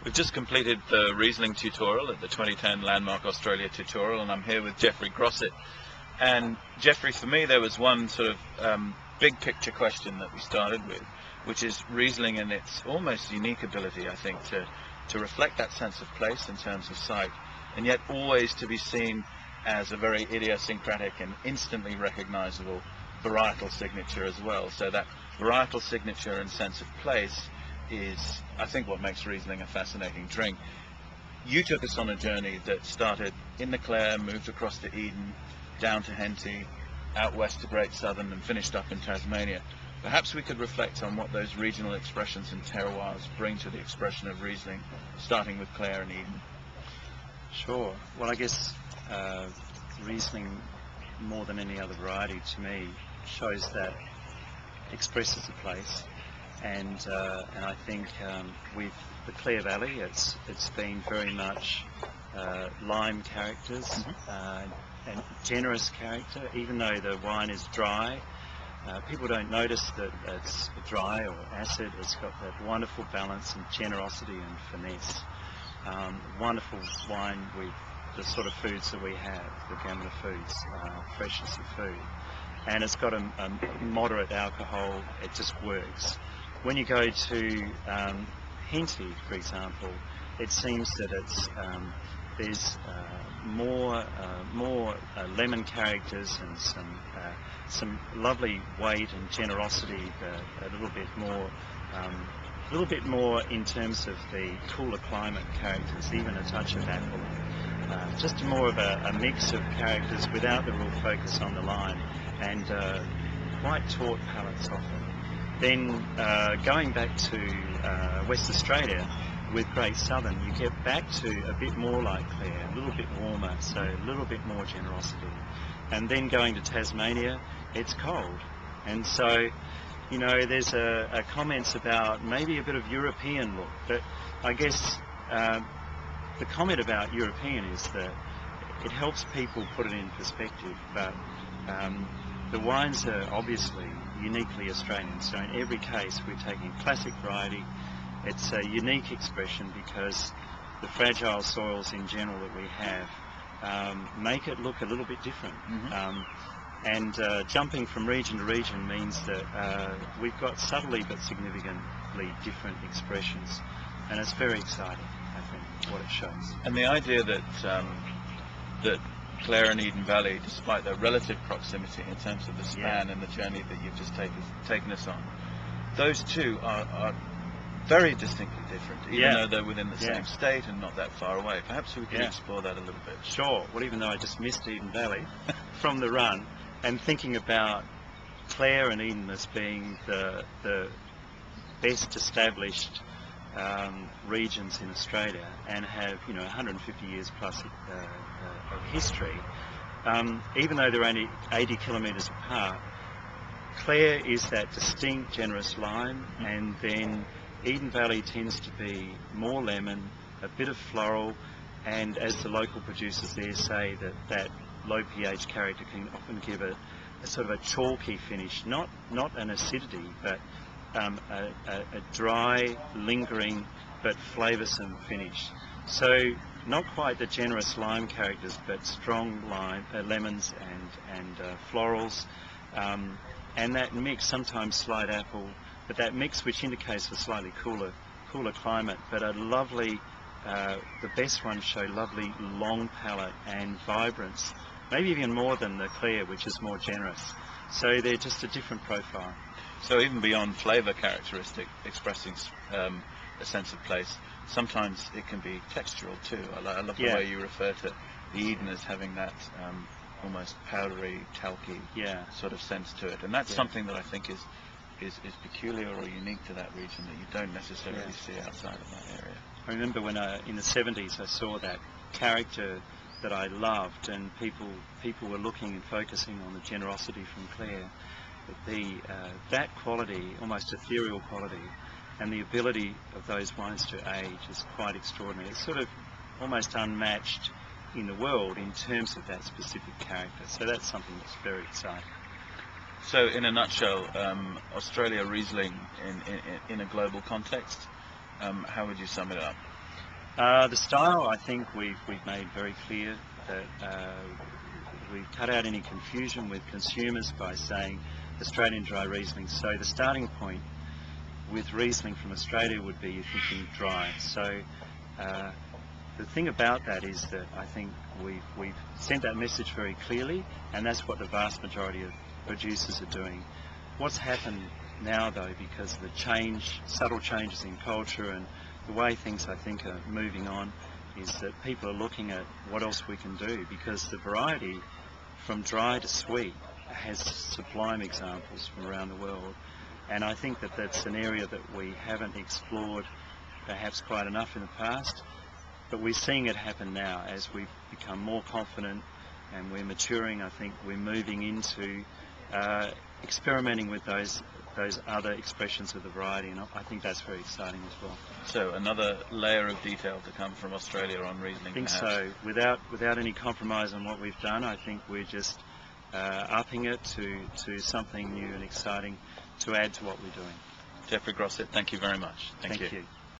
We've just completed the Riesling tutorial at the 2010 Landmark Australia tutorial, and I'm here with Jeffrey Grosset. And Jeffrey, for me there was one sort of big picture question that we started with, which is Riesling and its almost unique ability, I think, to reflect that sense of place in terms of site, and yet always to be seen as a very idiosyncratic and instantly recognizable varietal signature as well. So that varietal signature and sense of place is, I think, what makes Riesling a fascinating drink. You took us on a journey that started in the Clare, moved across to Eden, down to Henty, out west to Great Southern, and finished up in Tasmania. Perhaps we could reflect on what those regional expressions and terroirs bring to the expression of Riesling, starting with Clare and Eden. Sure. Well, I guess Riesling, more than any other variety to me, shows that expresses a place, and I think with the Clare Valley, it's been very much lime characters, and generous character. Even though the wine is dry, people don't notice that it's dry or acid. It's got that wonderful balance and generosity and finesse. Wonderful wine with the sort of foods that we have, the gamut of foods, freshness of food. And it's got a moderate alcohol. It just works. When you go to Henty, for example, it seems that it's there's more lemon characters and some lovely weight and generosity, a little bit more in terms of the cooler climate characters, even a touch of apple. Just more of a mix of characters without the real focus on the lime, and quite taut palates often. Then going back to West Australia with Great Southern, you get back to a bit more like Clare, a little bit warmer, so a little bit more generosity. And then going to Tasmania, it's cold. And so, you know, there's a comments about maybe a bit of European look, but I guess the comment about European is that it helps people put it in perspective, but the wines are obviously uniquely Australian. So in every case we're taking a classic variety. It's a unique expression because the fragile soils in general that we have make it look a little bit different. And jumping from region to region means that we've got subtly but significantly different expressions, and it's very exciting, I think, what it shows. And the idea that that Clare and Eden Valley, despite their relative proximity in terms of the span and the journey that you've just taken us on, those two are very distinctly different, even though they're within the same state and not that far away. Perhaps we could explore that a little bit. Sure. Well, even though I just missed Eden Valley from the run, and thinking about Clare and Eden as being the best established regions in Australia and have, you know, 150 years plus of history, even though they're only 80 kilometres apart, Clare is that distinct generous lime, and then Eden Valley tends to be more lemon, a bit of floral, and as the local producers there say, that low pH character can often give a sort of a chalky finish, not an acidity, but a dry, lingering, but flavoursome finish. So not quite the generous lime characters, but strong lime, lemons and florals, and that mix, sometimes slight apple, but that mix which indicates a slightly cooler climate, but a lovely, the best ones show lovely long palate and vibrance, maybe even more than the Clare, which is more generous. So they're just a different profile. So even beyond flavour characteristic, expressing a sense of place, sometimes it can be textural too. I love the way you refer to the Eden as having that almost powdery, talky sort of sense to it, and that's something that I think is peculiar or unique to that region that you don't necessarily see outside of that area. I remember when in the 70s I saw that character that I loved, and people were looking and focusing on the generosity from Clare. That quality, almost ethereal quality, and the ability of those wines to age is quite extraordinary. It's sort of almost unmatched in the world in terms of that specific character. So that's something that's very exciting. So in a nutshell, Australia Riesling in a global context, how would you sum it up? The style, I think we've made very clear that we've cut out any confusion with consumers by saying Australian dry Riesling. So the starting point with Riesling from Australia would be, you're thinking dry. So the thing about that is that I think we've sent that message very clearly, and that's what the vast majority of producers are doing. What's happened now, though, because of the subtle changes in culture and the way things, I think, are moving on, is that people are looking at what else we can do, because the variety from dry to sweet has sublime examples from around the world. And I think that that's an area that we haven't explored perhaps quite enough in the past, but we're seeing it happen now as we've become more confident and we're maturing. I think we're moving into experimenting with those other expressions of the variety, and I think that's very exciting as well. So another layer of detail to come from Australia on Riesling, I think perhaps. so. Without any compromise on what we've done, I think we're just upping it to something new and exciting to add to what we're doing. Jeffrey Grosset, thank you very much. Thank you.